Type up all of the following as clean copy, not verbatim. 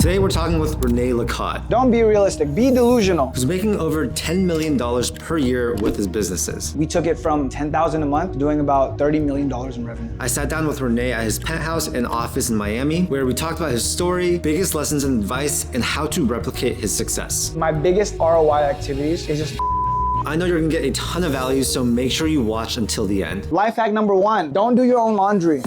Today we're talking with Rene. Don't be realistic, be delusional. Who's making over $10 million per year with his businesses. We took it from $10,000 a month to doing about $30 million in revenue. I sat down with Rene at his penthouse and office in Miami, where we talked about his story, biggest lessons and advice, and how to replicate his success. My biggest ROI activities is just I know you're gonna get a ton of value, so make sure you watch until the end. life hack number 1, don't do your own laundry.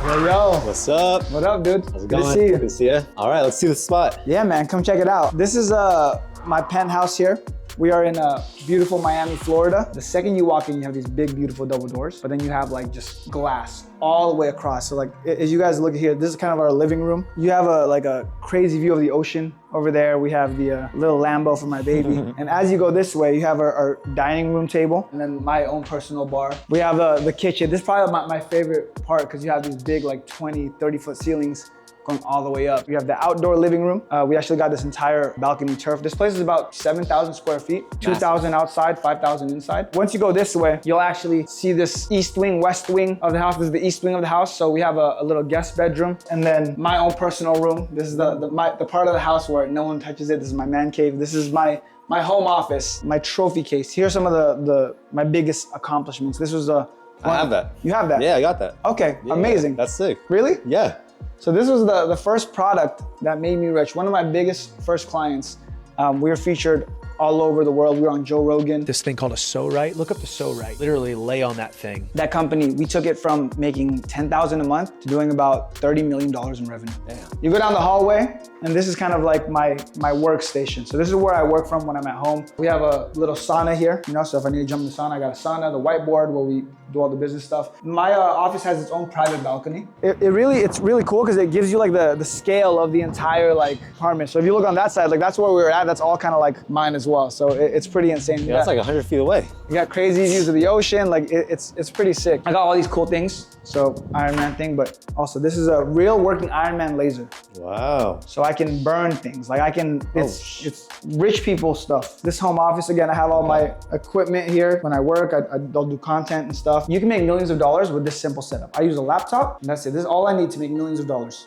Yo. What's up? What up, dude? How's it Good going? to see you. Good to see you. All right, let's see the spot. Yeah, man, come check it out. This is my penthouse here. We are in beautiful Miami, Florida. The second you walk in, you have these big, beautiful double doors, but then you have like just glass all the way across. So like, as you guys look here, this is kind of our living room. You have a crazy view of the ocean over there. We have the little Lambo for my baby. And as you go this way, you have our dining room table and then my own personal bar. We have the kitchen. This is probably my favorite part because you have these big like 20, 30-foot ceilings going all the way up. We have the outdoor living room. We actually got this entire balcony turf. This place is about 7,000 square feet, 2,000 outside, 5,000 inside. Once you go this way, you'll actually see this east wing, west wing of the house. This is the east wing of the house. So we have a little guest bedroom and then my own personal room. This is the part of the house where no one touches it. This is my man cave. This is my home office, my trophy case. Here's some of my biggest accomplishments. This was I have that. You have that? Yeah, I got that. Okay, Yeah, amazing. That's sick. Really? Yeah. So this was the first product that made me rich. One of my biggest first clients. We were featured all over the world. We were on Joe Rogan. This thing called a So Right. Look up the So Right. Literally lay on that thing. That company, we took it from making $10,000 a month to doing about $30 million in revenue. Damn. You go down the hallway, and this is kind of like my workstation. So this is where I work from when I'm at home. We have a little sauna here, so if I need to jump in the sauna, I got a sauna, the whiteboard where we do all the business stuff. My office has its own private balcony. It's really cool because it gives you like the scale of the entire like apartment. So if you look on that side, like that's where we were at, that's all kind of like mine as well. So it's pretty insane. Yeah, that's like 100 feet away. You got crazy views of the ocean, like it's pretty sick. I got all these cool things, so Iron Man thing, but also this is a real working Iron Man laser. Wow. So I can burn things, like it's rich people stuff. This home office, again, I have all my equipment here. When I work, I'll do content and stuff. You can make millions of dollars with this simple setup. I use a laptop, and that's it. This is all I need to make millions of dollars.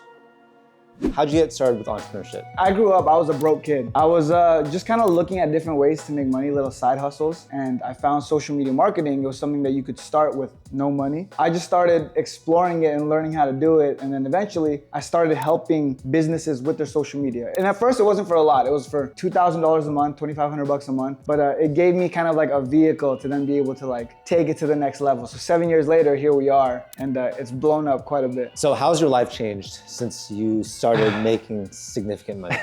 How'd you get started with entrepreneurship? I grew up, I was a broke kid. I was just kind of looking at different ways to make money, little side hustles, and I found social media marketing. It was something that you could start with no money. I just started exploring it and learning how to do it, and then eventually I started helping businesses with their social media. And at first it wasn't for a lot. It was for $2,000 a month, $2,500 a month, but it gave me kind of like a vehicle to then be able to like take it to the next level. So 7 years later, here we are, and it's blown up quite a bit. So how's your life changed since you started making significant money?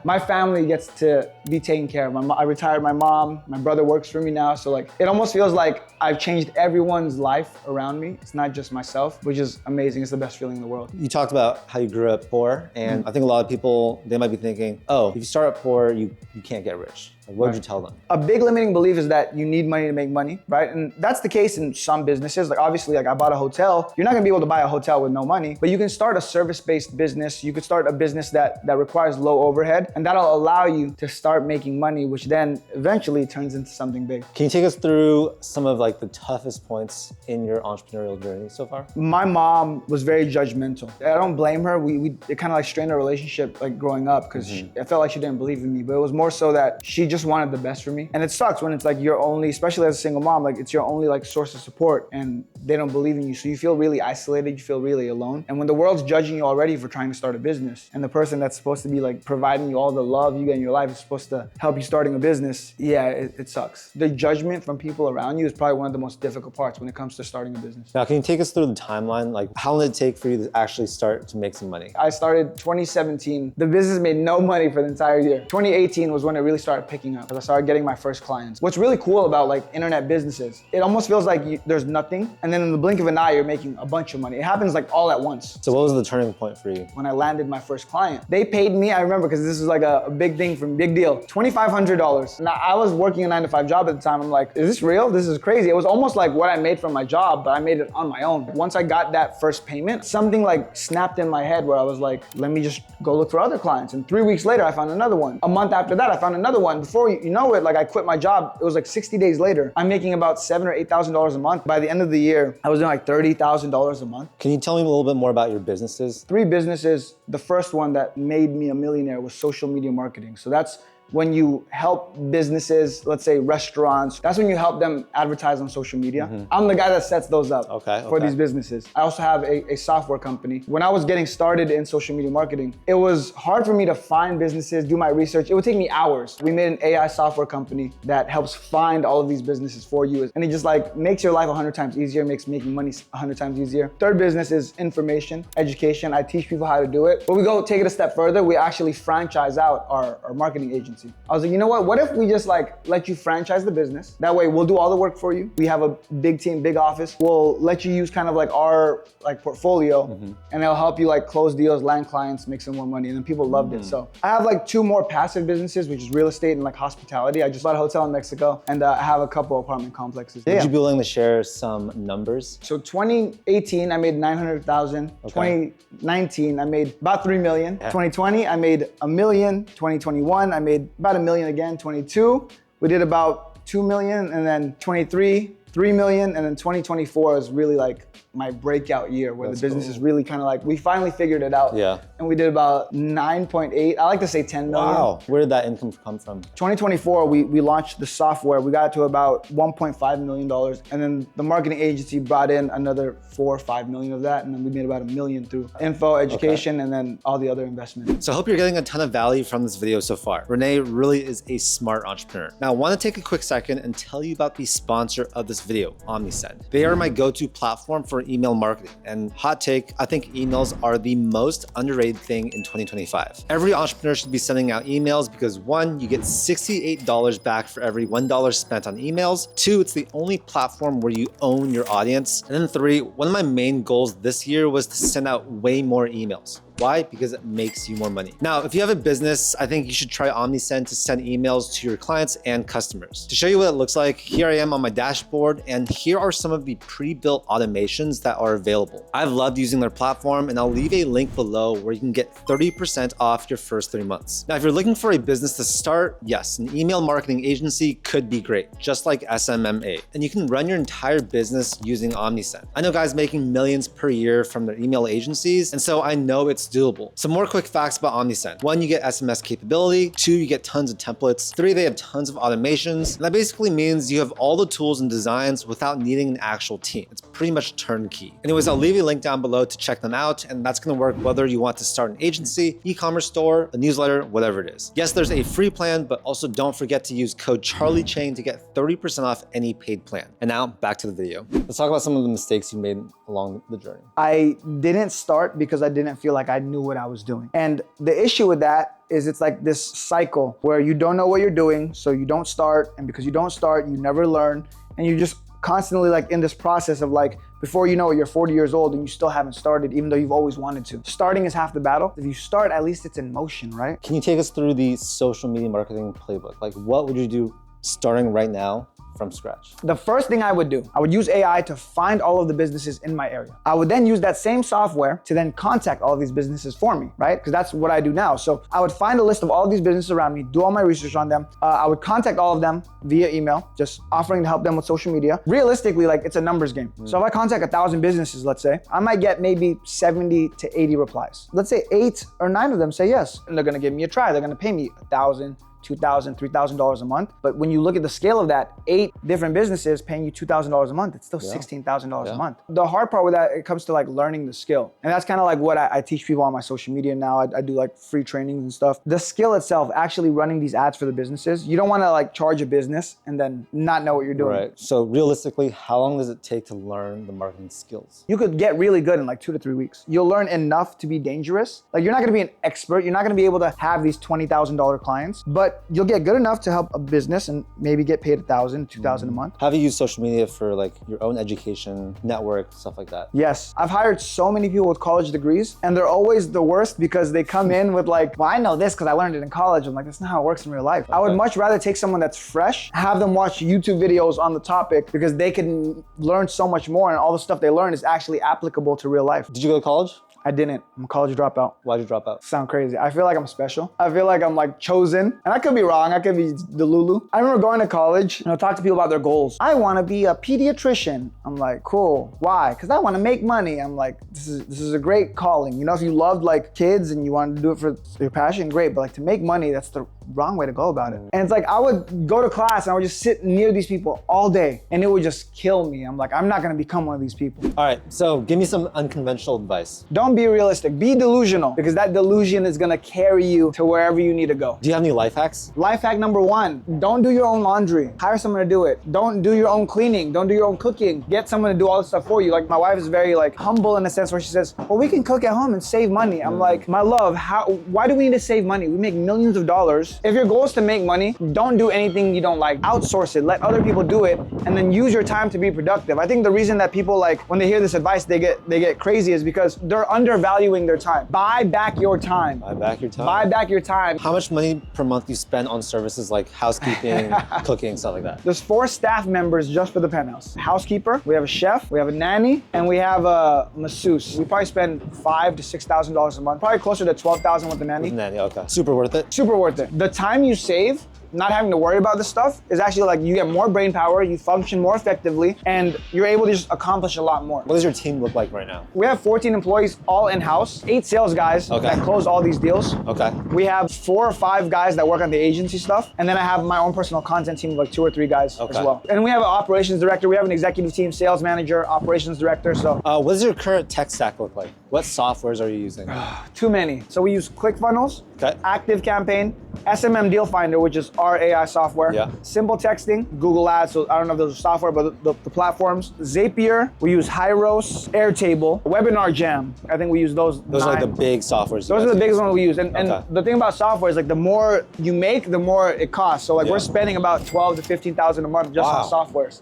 My family gets to be taken care of. I retired my mom, my brother works for me now, so like it almost feels like I've changed everyone's life around me. It's not just myself, which is amazing. It's the best feeling in the world. You talked about how you grew up poor, and I think a lot of people, they might be thinking, oh, if you start up poor, you can't get rich. Like, what would you tell them? A big limiting belief is that you need money to make money, right? And that's the case in some businesses. Like obviously, like I bought a hotel. You're not gonna be able to buy a hotel with no money, but you can start a service-based business. You could start a business that requires low overhead, and that'll allow you to start making money, which then eventually turns into something big. Can you take us through some of like the toughest points in your entrepreneurial journey so far? My mom was very judgmental. I don't blame her. It kind of like strained our relationship like growing up because I felt like she didn't believe in me, but it was more so that she just wanted the best for me. And it sucks when it's like your only, especially as a single mom, like it's your only like source of support and they don't believe in you. So you feel really isolated, you feel really alone. And when the world's judging you already for trying to start a business and the person that's supposed to be like providing you all the love you get in your life is supposed to help you starting a business, yeah, it sucks. The judgment from people around you is probably one of the most difficult parts when it comes to starting a business. Now, can you take us through the timeline? Like how long did it take for you to actually start to make some money? I started 2017. The business made no money for the entire year. 2018 was when it really started picking up. I started getting my first clients. What's really cool about like internet businesses, it almost feels like there's nothing, and then in the blink of an eye, you're making a bunch of money. It happens like all at once. So what was the turning point for you? When I landed my first client, they paid me, I remember, because this was like a big thing from big deal, $2,500. Now I was working a 9-to-5 job at the time. I'm like, is this real? This is crazy. It was almost like what I made from my job, but I made it on my own. Once I got that first payment, something like snapped in my head where I was like, let me just go look for other clients. And 3 weeks later, I found another one. A month after that, I found another one. Before you know it, like I quit my job. It was like 60 days later. I'm making about $7,000 or $8,000 a month. By the end of the year, I was doing like $30,000 a month. Can you tell me a little bit more about your businesses? 3 businesses. the first one that made me a millionaire was social media marketing. So that's when you help businesses, let's say restaurants, that's when you help them advertise on social media. I'm the guy that sets those up for these businesses. I also have a software company. When I was getting started in social media marketing, it was hard for me to find businesses, do my research. It would take me hours. We made an AI software company that helps find all of these businesses for you. And it just like makes your life 100 times easier, makes making money 100 times easier. Third business is information, education. I teach people how to do it. But we go take it a step further. We actually franchise out our marketing agency. I was like, you know what if we just like let you franchise the business? That way we'll do all the work for you. We have a big team, big office. We'll let you use kind of like our like portfolio and it'll help you like close deals, land clients, make some more money. And then people loved it. So I have like 2 more passive businesses, which is real estate and like hospitality. I just bought a hotel in Mexico and I have a couple apartment complexes. Would you be willing to share some numbers? So 2018, I made 900,000. 2019, I made about 3 million. 2020, I made $1 million. 2021, I made about $1 million again. 22, we did about 2 million, and then 23, 3 million, and then 2024 is really like my breakout year where the business is really kind of like, we finally figured it out. Yeah. And we did about 9.8, I like to say 10 million. Wow, where did that income come from? 2024, we launched the software. We got to about $1.5 million. And then the marketing agency brought in another 4 or 5 million of that. And then we made about $1 million through info, education, and then all the other investments. So I hope you're getting a ton of value from this video so far. Rene really is a smart entrepreneur. Now I want to take a quick second and tell you about the sponsor of this video, Omnisend. They are my go-to platform for email marketing. And hot take, I think emails are the most underrated thing in 2025. Every entrepreneur should be sending out emails because 1, you get $68 back for every $1 spent on emails. 2, it's the only platform where you own your audience. And then 3, one of my main goals this year was to send out way more emails. Why? Because it makes you more money. Now, if you have a business, I think you should try Omnisend to send emails to your clients and customers. To show you what it looks like, here I am on my dashboard, and here are some of the pre-built automations that are available. I've loved using their platform, and I'll leave a link below where you can get 30% off your first 3 months. Now, if you're looking for a business to start, yes, an email marketing agency could be great, just like SMMA. And you can run your entire business using Omnisend. I know guys making millions per year from their email agencies, and so I know it's doable. Some more quick facts about Omnisend. 1, you get SMS capability. 2, you get tons of templates. 3, they have tons of automations. And that basically means you have all the tools and designs without needing an actual team. It's pretty much turnkey. Anyways, I'll leave you a link down below to check them out, and that's gonna work whether you want to start an agency, e-commerce store, a newsletter, whatever it is. Yes, there's a free plan, but also don't forget to use code CharlieChain to get 30% off any paid plan. And now back to the video. Let's talk about some of the mistakes you made along the journey. I didn't start because I didn't feel like I knew what I was doing. And the issue with that is it's like this cycle where you don't know what you're doing, so you don't start. And because you don't start, you never learn. And you're just constantly like in this process of like, before you know it, you're 40 years old and you still haven't started, even though you've always wanted to. Starting is half the battle. If you start, at least it's in motion, right? Can you take us through the social media marketing playbook? Like, what would you do starting right now from scratch? The first thing I would do, I would use AI to find all of the businesses in my area. I would then use that same software to then contact all of these businesses for me, right? Because that's what I do now. So I would find a list of all of these businesses around me, do all my research on them. I would contact all of them via email, just offering to help them with social media. Realistically, like it's a numbers game. So if I contact 1,000 businesses, let's say, I might get maybe 70 to 80 replies. Let's say 8 or 9 of them say yes, and they're gonna give me a try. They're gonna pay me $1,000, $2,000, $3,000 a month. But when you look at the scale of that, 8 different businesses paying you $2,000 a month, it's still $16,000 a month. The hard part with that, it comes to like learning the skill. And that's kind of like what I teach people on my social media now. I do like free trainings and stuff. The skill itself, actually running these ads for the businesses, you don't want to like charge a business and then not know what you're doing. Right. So realistically, how long does it take to learn the marketing skills? You could get really good in like 2 to 3 weeks. You'll learn enough to be dangerous. Like you're not gonna be an expert. You're not gonna be able to have these $20,000 clients, but you'll get good enough to help a business and maybe get paid $1,000, $2,000 a month. Have you used social media for like your own education, network, stuff like that? Yes. I've hired so many people with college degrees and they're always the worst because they come in with like, well, I know this because I learned it in college. I'm like, that's not how it works in real life. I would much rather take someone that's fresh, have them watch YouTube videos on the topic because they can learn so much more and all the stuff they learn is actually applicable to real life. Did you go to college? I didn't. I'm a college dropout. Why'd you drop out? Sound crazy. I feel like I'm special. I feel like I'm like chosen. And I could be wrong. I could be the Lulu. I remember going to college, talk to people about their goals. I want to be a pediatrician. I'm like, cool. Why? Because I want to make money. I'm like, this is a great calling. If you loved like kids and you wanted to do it for your passion, great. But like to make money, that's the wrong way to go about it. And it's like I would go to class and I would just sit near these people all day and it would just kill me. I'm like, I'm not gonna become one of these people. All right, so give me some unconventional advice. Don't be realistic, be delusional, because that delusion is gonna carry you to wherever you need to go. Do you have any life hacks? Life hack number 1, don't do your own laundry. Hire someone to do it. Don't do your own cleaning. Don't do your own cooking. Get someone to do all this stuff for you. Like my wife is very like humble in a sense where she says, well, we can cook at home and save money. I'm like, my love, why do we need to save money? We make millions of dollars. If your goal is to make money, don't do anything you don't like. Outsource it, let other people do it, and then use your time to be productive. I think the reason that people like, when they hear this advice, they get crazy is because they're undervaluing their time. Buy back your time. Buy back your time. Buy back your time. How much money per month do you spend on services like housekeeping, cooking, stuff like that? There's 4 staff members just for the penthouse. Housekeeper, we have a chef, we have a nanny, and we have a masseuse. We probably spend $5,000 to $6,000 a month. Probably closer to $12,000 with the nanny. Nanny, okay. Super worth it? Super worth it. The time you save not having to worry about this stuff is actually like you get more brain power, you function more effectively, and you're able to just accomplish a lot more. What does your team look like right now? We have 14 employees all in-house, 8 sales guys that close all these deals. Okay. We have 4 or 5 guys that work on the agency stuff, and then I have my own personal content team of like 2 or 3 guys as well. And we have an operations director, we have an executive team, sales manager, operations director, so. What does your current tech stack look like? What softwares are you using? Too many. So we use ClickFunnels, Active Campaign, SMM Deal Finder, which is our AI software. Yeah. Simple Texting, Google Ads, so I don't know if those are software, but the platforms. Zapier, we use Hyros, Airtable, Webinar Jam. I think we use those. Those are like the big softwares. Those are the biggest ones we use. And the thing about software is like the more you make, the more it costs. So like we're spending about $12,000 to $15,000 a month just on softwares.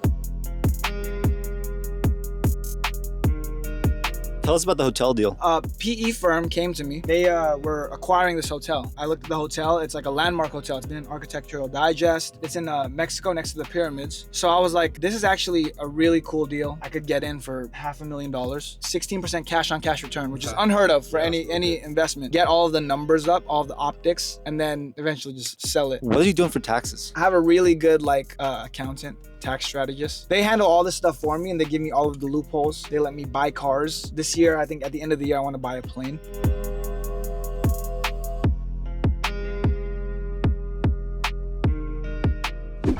Tell us about the hotel deal. A PE firm came to me. They were acquiring this hotel. I looked at the hotel. It's like a landmark hotel. It's been in Architectural Digest. It's in Mexico next to the pyramids. So I was like, this is actually a really cool deal. I could get in for $500,000. 16% cash on cash return, which is unheard of for any investment. Get all of the numbers up, all of the optics, and then eventually just sell it. What are you doing for taxes? I have a really good accountant, tax strategist. They handle all this stuff for me and they give me all of the loopholes. They let me buy cars. This year, I think at the end of the year, I want to buy a plane.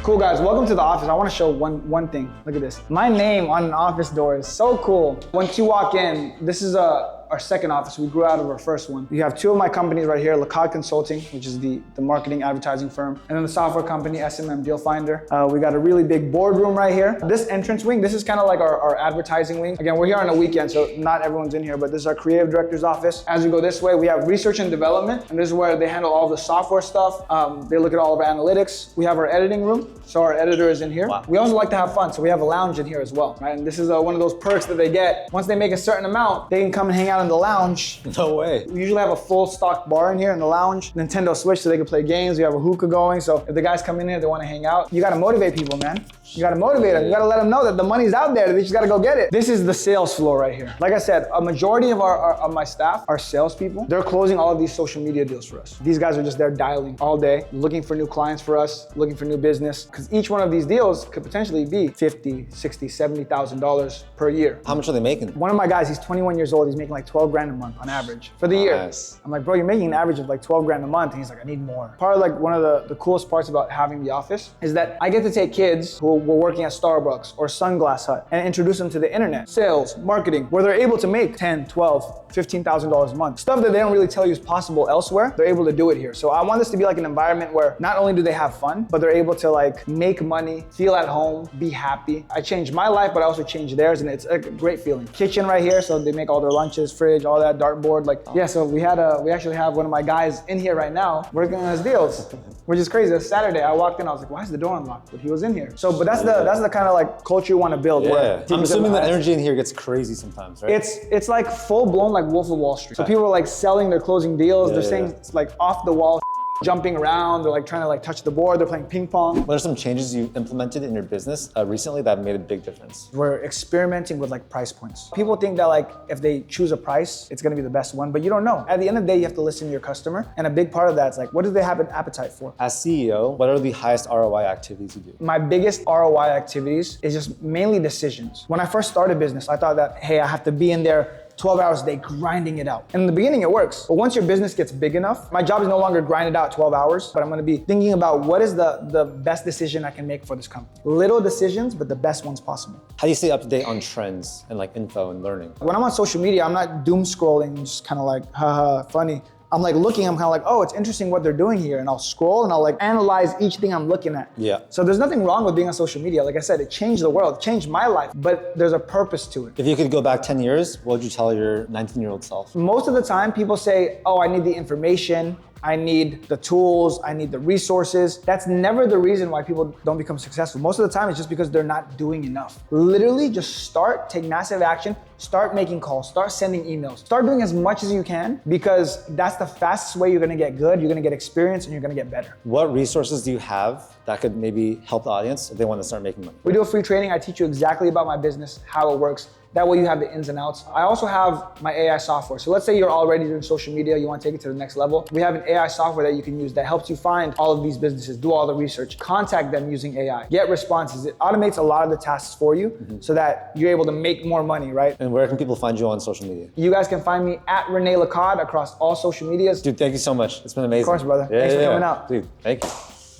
Cool guys, welcome to the office. I want to show one thing. Look at this. My name on an office door is so cool. Once you walk in, this is our second office. We grew out of our first one. You have 2 of my companies right here, Lacad Consulting, which is the marketing advertising firm, and then the software company, SMM Deal Finder. We got a really big boardroom right here. This entrance wing, this is kind of like our advertising wing. Again, we're here on a weekend, so not everyone's in here, but this is our creative director's office. As we go this way, we have research and development, and this is where they handle all the software stuff. They look at all of our analytics. We have our editing room, so our editor is in here. Wow. We also like to have fun, so we have a lounge in here as well, right? And this is one of those perks that they get. Once they make a certain amount, they can come and hang out in the lounge. No way. We usually have a full stock bar in here in the lounge. Nintendo Switch so they can play games. We have a hookah going. So if the guys come in here, they want to hang out. You got to motivate people, man. You got to motivate them. You got to let them know that the money's out there. They just got to go get it. This is the sales floor right here. Like I said, a majority of my staff are salespeople. They're closing all of these social media deals for us. These guys are just there dialing all day, looking for new clients for us, looking for new business. Because each one of these deals could potentially be $50,000, $60,000, $70,000 per year. How much are they making? One of my guys, he's 21 years old. He's making like 12 grand a month on average for the year. I'm like, bro, you're making an average of like 12 grand a month. And he's like, I need more. Part of like one of the coolest parts about having the office is that I get to take kids who were working at Starbucks or Sunglass Hut and introduce them to the internet, sales, marketing, where they're able to make $10,000, $12,000, $15,000 a month. Stuff that they don't really tell you is possible elsewhere, they're able to do it here. So I want this to be like an environment where not only do they have fun, but they're able to like make money, feel at home, be happy. I changed my life, but I also changed theirs, and it's a great feeling. Kitchen right here, so they make all their lunches, fridge, all that, dartboard. Like, yeah, so we actually have one of my guys in here right now working on his deals, which is crazy. It's Saturday, I walked in, I was like, why is the door unlocked? But he was in here. So, but that's the kind of like culture you want to build. Yeah, I'm assuming the energy in here gets crazy sometimes, right? It's like full blown like Wolf of Wall Street. So people are like selling their closing deals. They're saying it's like off the wall. jumping around, they're like trying to like touch the board, they're playing ping pong. What are some changes you implemented in your business recently that made a big difference? We're experimenting with like price points. People think that like if they choose a price, it's gonna be the best one, but you don't know. At the end of the day, you have to listen to your customer. And a big part of that is like, what do they have an appetite for? As CEO, what are the highest ROI activities you do? My biggest ROI activities is just mainly decisions. When I first started business, I thought that, hey, I have to be in there 12 hours a day grinding it out. And in the beginning it works, but once your business gets big enough, my job is no longer grind it out 12 hours, but I'm gonna be thinking about what is the best decision I can make for this company. Little decisions, but the best ones possible. How do you stay up to date on trends and like info and learning? When I'm on social media, I'm not doom scrolling, just kind of like, haha, funny. I'm like looking, I'm kind of like, oh, it's interesting what they're doing here. And I'll scroll and I'll like analyze each thing I'm looking at. Yeah. So there's nothing wrong with being on social media. Like I said, it changed the world, it changed my life, but there's a purpose to it. If you could go back 10 years, what would you tell your 19-year-old self? Most of the time people say, oh, I need the information, I need the tools, I need the resources. That's never the reason why people don't become successful. Most of the time it's just because they're not doing enough. Literally just start, take massive action, start making calls, start sending emails, start doing as much as you can because that's the fastest way you're gonna get good, you're gonna get experience, and you're gonna get better. What resources do you have that could maybe help the audience if they want to start making money? We do a free training. I teach you exactly about my business, how it works. That way you have the ins and outs. I also have my AI software. So let's say you're already doing social media, you want to take it to the next level. We have an AI software that you can use that helps you find all of these businesses, do all the research, contact them using AI, get responses. It automates a lot of the tasks for you so that you're able to make more money, right? And where can people find you on social media? You guys can find me at Rene Lacade across all social medias. Dude, thank you so much. It's been amazing. Of course, brother. Thanks for coming out. Dude, thank you.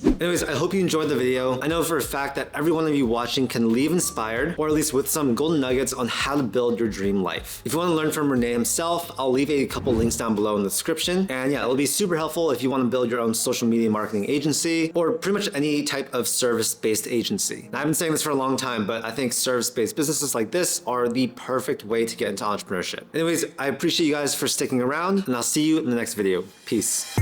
Anyways, I hope you enjoyed the video. I know for a fact that every one of you watching can leave inspired, or at least with some golden nuggets on how to build your dream life. If you want to learn from Rene himself, I'll leave a couple links down below in the description. And yeah, it'll be super helpful if you want to build your own social media marketing agency, or pretty much any type of service-based agency. Now, I've been saying this for a long time, but I think service-based businesses like this are the perfect way to get into entrepreneurship. Anyways, I appreciate you guys for sticking around, and I'll see you in the next video. Peace.